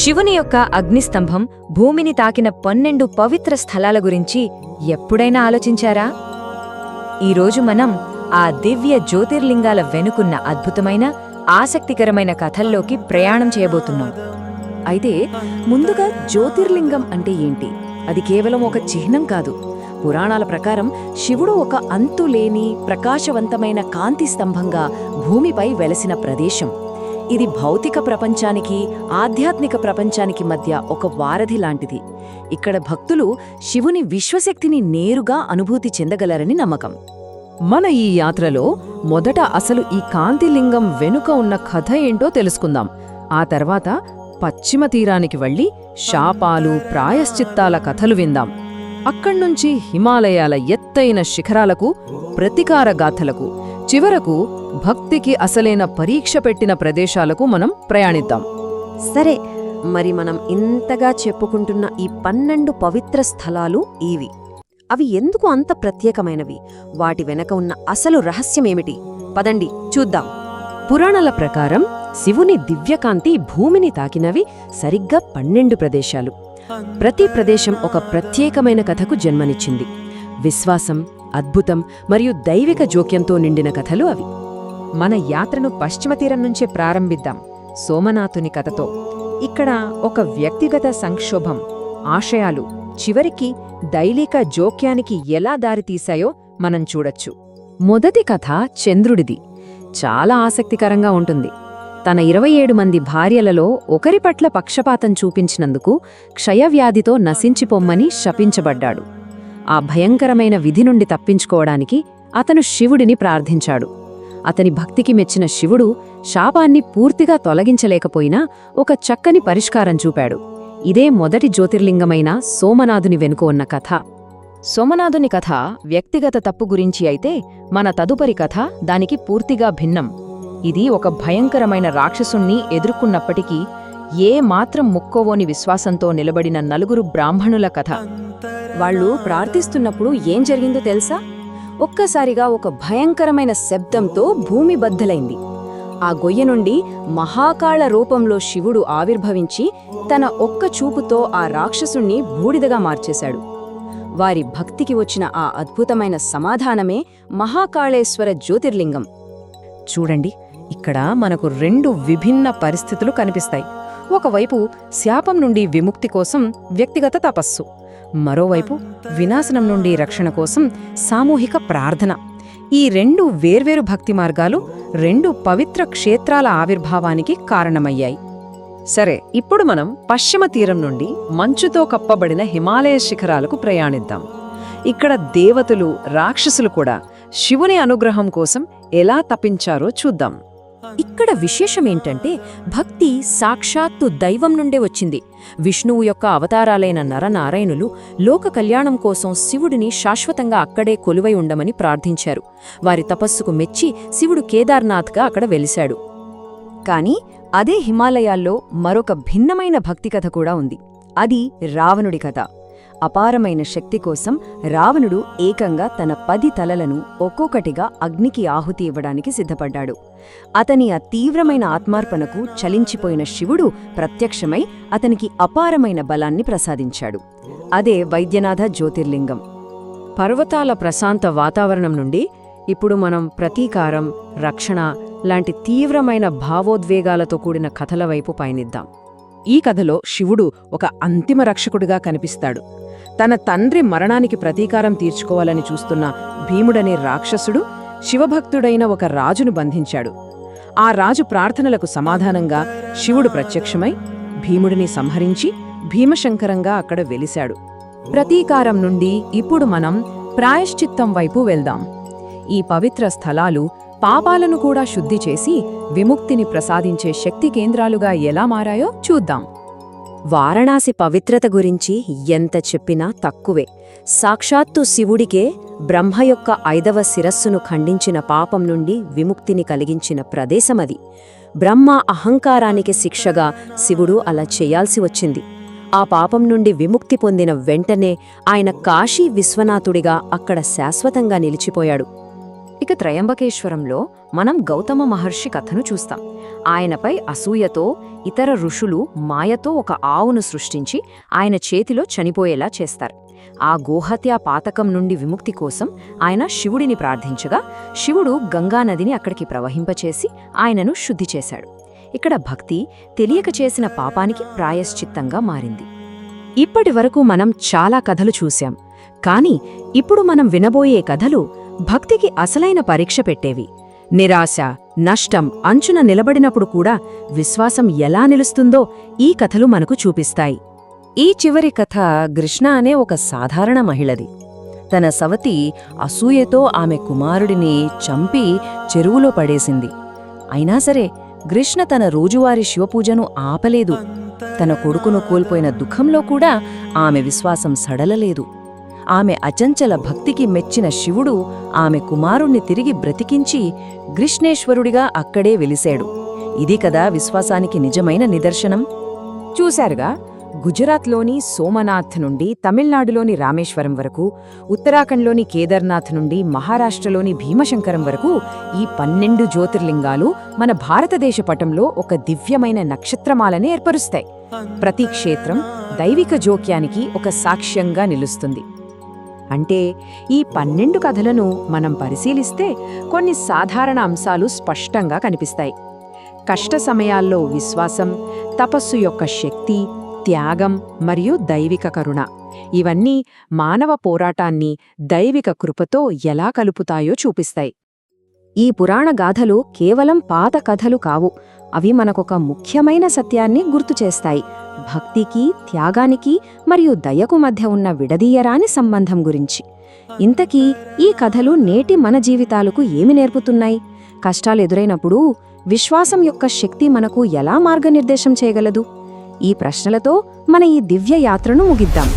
శివుని యొక్క అగ్నిస్తంభం భూమిని తాకిన 12 పవిత్ర స్థలాల గురించి ఎప్పుడైనా ఆలోచించారా? ఈరోజు మనం ఆ దివ్య జ్యోతిర్లింగాల వెనుకున్న అద్భుతమైన ఆసక్తికరమైన కథల్లోకి ప్రయాణం చేయబోతున్నాం. అయితే ముందుగా జ్యోతిర్లింగం అంటే ఏంటి? అది కేవలం ఒక చిహ్నం కాదు. పురాణాల ప్రకారం శివుడు ఒక అంతులేని ప్రకాశవంతమైన కాంతి స్తంభంగా భూమిపై వెలసిన ప్రదేశం. ఇది భౌతిక ప్రపంచానికి ఆధ్యాత్మిక ప్రపంచానికి మధ్య ఒక వారధి లాంటిది. ఇక్కడ భక్తులు శివుని విశ్వశక్తిని నేరుగా అనుభూతి చెందగలరని నమ్మకం. మన ఈ యాత్రలో మొదట అసలు ఈ కాంతిలింగం వెనుక ఉన్న కథ ఏంటో తెలుసుకుందాం. ఆ తర్వాత పశ్చిమ తీరానికి వెళ్లి శాపాలు ప్రాయశ్చిత్తాల కథలు విందాం. అక్కడ్నుంచి హిమాలయాల ఎత్తైన శిఖరాలకు, ప్రతీకార గాథలకు, చివరకు భక్తికి అసలైన పరీక్ష పెట్టిన ప్రదేశాలకు మనం ప్రయాణిద్దాం. సరే, మరి మనం ఇంతగా చెప్పుకుంటున్న ఈ 12 పవిత్ర స్థలాలు ఇవి. అవి ఎందుకు అంత ప్రత్యేకమైనవి? వాటి వెనక ఉన్న అసలు రహస్యమేమిటి? పదండి చూద్దాం. పురాణాల ప్రకారం శివుని దివ్యకాంతి భూమిని తాకినవి సరిగ్గా 12 ప్రదేశాలు. ప్రతి ప్రదేశం ఒక ప్రత్యేకమైన కథకు జన్మనిచ్చింది. విశ్వాసం, అద్భుతం మరియు దైవిక జోక్యంతో నిండిన కథలు అవి. మన యాత్రను పశ్చిమ తీరం నుంచే ప్రారంభిద్దాం, సోమనాథుని కథతో. ఇక్కడ ఒక వ్యక్తిగత సంక్షోభం, ఆశయాలు చివరికి దైవిక జోక్యానికి ఎలా దారితీశాయో మనం చూడొచ్చు. మొదటి కథ చంద్రుడిది. చాలా ఆసక్తికరంగా ఉంటుంది. తన 27 మంది భార్యలలో ఒకరి పట్ల పక్షపాతం చూపించినందుకు క్షయవ్యాధితో నశించిపోమ్మని శపించబడ్డాడు. ఆ భయంకరమైన విధి నుండి తప్పించుకోవడానికి అతను శివుడిని ప్రార్థించాడు. అతని భక్తికి మెచ్చిన శివుడు శాపాన్ని పూర్తిగా తొలగించలేకపోయినా ఒక చక్కని పరిష్కారం చూపాడు. ఇదే మొదటి జ్యోతిర్లింగమైన సోమనాథుని వెనుక ఉన్న కథ. సోమనాథుని కథ వ్యక్తిగత తప్పు గురించి అయితే, మన తదుపరి కథ దానికి పూర్తిగా భిన్నం. ఇది ఒక భయంకరమైన రాక్షసుణ్ణి ఎదుర్కొన్నప్పటికీ ఏ మాత్రం ముక్కోవోని విశ్వాసంతో నిలబడిన 4 బ్రాహ్మణుల కథ. వాళ్ళు ప్రార్థిస్తున్నప్పుడు ఏం జరిగిందో తెలుసా? ఒక్కసారిగా ఒక భయంకరమైన శబ్దంతో భూమి బద్దలైంది. ఆ గొయ్య నుండి మహాకాళ రూపంలో శివుడు ఆవిర్భవించి తన ఒక్క చూపుతో ఆ రాక్షసుణ్ణి బూడిదగా మార్చేశాడు. వారి భక్తికి వచ్చిన ఆ అద్భుతమైన సమాధానమే మహాకాళేశ్వర జ్యోతిర్లింగం. చూడండి, ఇక్కడ మనకు 2 విభిన్న పరిస్థితులు కనిపిస్తాయి. ఒకవైపు శాపం నుండి విముక్తి కోసం వ్యక్తిగత తపస్సు, మరోవైపు వినాశనం నుండి రక్షణ కోసం సామూహిక ప్రార్థన. ఈ 2 వేర్వేరు భక్తి మార్గాలు 2 పవిత్ర క్షేత్రాల ఆవిర్భావానికి కారణమయ్యాయి. సరే, ఇప్పుడు మనం పశ్చిమ తీరం నుండి మంచుతో కప్పబడిన హిమాలయ శిఖరాలకు ప్రయాణిద్దాం. ఇక్కడ దేవతలు, రాక్షసులు కూడా శివుని అనుగ్రహం కోసం ఎలా తపించారో చూద్దాం. ఇక్కడ విశేషమేంటంటే, భక్తి సాక్షాత్తు దైవం నుండే వచ్చింది. విష్ణువు యొక్క అవతారాలైన నరనారాయణులు లోక కళ్యాణం కోసం శివుడిని శాశ్వతంగా అక్కడే కొలువై ఉండమని ప్రార్థించారు. వారి తపస్సుకు మెచ్చి శివుడు కేదార్నాథ్గా అక్కడ వెలిశాడు. కాని అదే హిమాలయాల్లో మరొక భిన్నమైన భక్తి కథ కూడా ఉంది. అది రావణుడి కథ. అపారమైన శక్తి కోసం రావణుడు ఏకంగా తన 10 తలలను ఒక్కొక్కటిగా అగ్నికి ఆహుతి ఇవ్వడానికి సిద్ధపడ్డాడు. అతని ఆ తీవ్రమైన ఆత్మార్పణకు చలించిపోయిన శివుడు ప్రత్యక్షమై అతనికి అపారమైన బలాన్ని ప్రసాదించాడు. అదే వైద్యనాథ జ్యోతిర్లింగం. పర్వతాల ప్రశాంత వాతావరణం నుండి ఇప్పుడు మనం ప్రతీకారం, రక్షణ లాంటి తీవ్రమైన భావోద్వేగాలతో కూడిన కథల వైపు పయనిద్దాం. ఈ కథలో శివుడు ఒక అంతిమ రక్షకుడిగా కనిపిస్తాడు. తన తండ్రి మరణానికి ప్రతీకారం తీర్చుకోవాలని చూస్తున్న భీముడనే రాక్షసుడు శివభక్తుడైన ఒక రాజును బంధించాడు. ఆ రాజు ప్రార్థనలకు సమాధానంగా శివుడు ప్రత్యక్షమై భీముడిని సంహరించి భీమశంకరంగా అక్కడ వెలిశాడు. ప్రతీకారం నుండి ఇప్పుడు మనం ప్రాయశ్చిత్తం వైపు వెళ్దాం. ఈ పవిత్ర స్థలాలు పాపాలను కూడా శుద్ధి చేసి విముక్తిని ప్రసాదించే శక్తి కేంద్రాలుగా ఎలా మారాయో చూద్దాం. వారణాసి పవిత్రత గురించి ఎంత చెప్పినా తక్కువే. సాక్షాత్తు శివుడికే బ్రహ్మ యొక్క 5వ శిరస్సును ఖండించిన పాపం నుండి విముక్తిని కలిగించిన ప్రదేశమది. బ్రహ్మ అహంకారానికి శిక్షగా శివుడు అలా చేయాల్సి వచ్చింది. ఆ పాపం నుండి విముక్తి పొందిన వెంటనే ఆయన కాశీ విశ్వనాథుడిగా అక్కడ శాశ్వతంగా నిలిచిపోయాడు. ఇక త్రయంబకేశ్వరంలో మనం గౌతమ మహర్షి కథను చూస్తాం. ఆయనపై అసూయతో ఇతర ఋషులు మాయతో ఒక ఆవును సృష్టించి ఆయన చేతిలో చనిపోయేలా చేస్తారు. ఆ గోహత్యా పాతకం నుండి విముక్తి కోసం ఆయన శివుడిని ప్రార్థించగా శివుడు గంగానదిని అక్కడికి ప్రవహింపచేసి ఆయనను శుద్ధి చేశాడు. ఇక్కడ భక్తి తెలియక చేసిన పాపానికి ప్రాయశ్చిత్తంగా మారింది. ఇప్పటివరకు మనం చాలా కథలు చూశాం, కాని ఇప్పుడు మనం వినబోయే కథలు భక్తికి అసలైన పరీక్ష పెట్టేవి. నిరాశ, నష్టం అంచున నిలబడినప్పుడు కూడా విశ్వాసం ఎలా నిలుస్తుందో ఈ కథలు మనకు చూపిస్తాయి. ఈ చివరి కథ కృష్ణ అనే ఒక సాధారణ మహిళది. తన సవతి అసూయతో ఆమె కుమారుడిని చంపి చెరువులో పడేసింది. అయినా సరే కృష్ణ తన రోజువారీ శివపూజను ఆపలేదు. తన కొడుకును కోల్పోయిన దుఃఖంలో కూడా ఆమె విశ్వాసం సడలలేదు. ఆమె అచంచల భక్తికి మెచ్చిన శివుడు ఆమె కుమారుణ్ణి తిరిగి బ్రతికించి కృష్ణేశ్వరుడిగా అక్కడే వెలిశాడు. ఇది కదా విశ్వాసానికి నిజమైన నిదర్శనం. చూశారుగా, గుజరాత్లోని సోమనాథ్ నుండి తమిళనాడులోని రామేశ్వరం వరకు, ఉత్తరాఖండ్లోని కేదార్నాథ్ నుండి మహారాష్ట్రలోని భీమశంకరం వరకు ఈ 12 జ్యోతిర్లింగాలు మన భారతదేశ పటంలో ఒక దివ్యమైన నక్షత్రమాలని ఏర్పరుస్తాయి. ప్రతి క్షేత్రం దైవిక జోక్యానికి ఒక సాక్ష్యంగా నిలుస్తుంది. అంటే ఈ 12 కథలను మనం పరిశీలిస్తే కొన్ని సాధారణ అంశాలు స్పష్టంగా కనిపిస్తాయి. కష్ట సమయాల్లో విశ్వాసం, తపస్సు యొక్క శక్తి, త్యాగం మరియు దైవిక కరుణ ఇవన్నీ మానవ పోరాటాన్ని దైవిక కృపతో ఎలా కలుపుతాయో చూపిస్తాయి. ఈ పురాణ గాథలు కేవలం పాత కథలు కావు. అవి మనకొక ముఖ్యమైన సత్యాన్ని గుర్తుచేస్తాయి. భక్తికి, త్యాగానికి మరియు దయకు మధ్య ఉన్న విడదీయరాని సంబంధం గురించి. ఇంతకీ ఈ కథలు నేటి మన జీవితాలకు ఏమి నేర్పుతున్నాయి? కష్టాలు ఎదురైనప్పుడు విశ్వాసం యొక్క శక్తి మనకు ఎలా మార్గనిర్దేశం చేయగలదు? ఈ ప్రశ్నలతో మన ఈ దివ్య యాత్రను ముగిద్దాం.